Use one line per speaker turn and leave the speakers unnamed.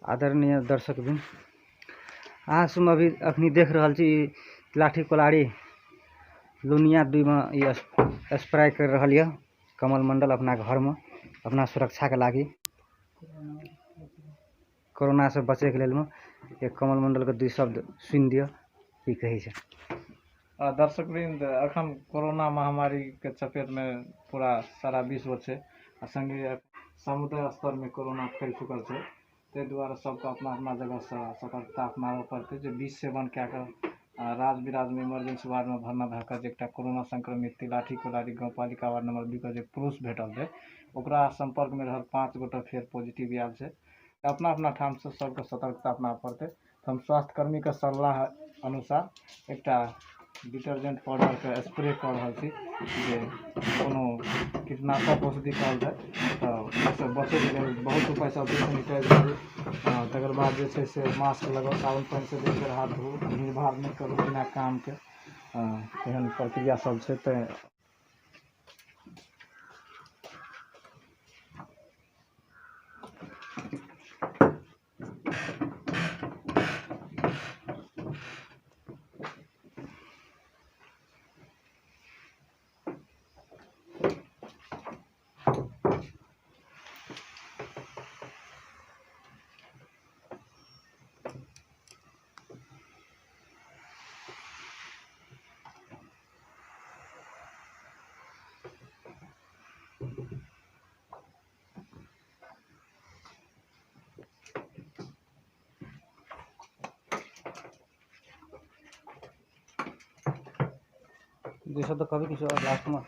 आदरणीय दर्शकबिन, हम अभी अखनी देख रहा छी लाठी कोलाड़ी लुनिया 2 में ये स्प्रे कर रहा है कमल मंडल अपना घर में अपना सुरक्षा के लागी कोरोना से बचे के लेल में एक कमल मंडल के 2 शब्द सुन दियो की कहे छै।
दर्शक वृंद, अखन कोरोना महामारी के चपेट में पूरा सारा विश्व है, संगे समुदाय स्तर में कोरोना फैल चुकल है। ते द्वारा सबको अपना अपना जगह से सतर्कता अपनाबे पड़ते जो 20 से 1 क्या राज बिराज में इमरजेंसी वार्ड में भरना भैकर एक कोरोना संक्रमित लाठी कोलाड़ी गाँव पालिका वार्ड नंबर 2 के पुरुष भेटल है, ओकरा संपर्क में रहल 5 गोटा फिर पॉजिटिव आयल है। अपना अपना ठाम से सबके सतर्कता अपनाबे पड़ते। हम स्वास्थ्य कर्मी के सलाह अनुसार एक डिटर्जेंट पाउडर के स्प्रे कर रहा छी जे कोनो कीटनाशक औषधि कहल जाए तो उससे बचे के लिए बहुत उपाय सब सैनिटाइज करू, तकर बाद जे छै से मास्क लगाओ, साबुन पानी से देख हाथ धो, भीड़ भाड़ नहीं करू बिना काम के, एहन प्रक्रिया सब छै। तो
जैसा तो कभी किसी और लास्ट में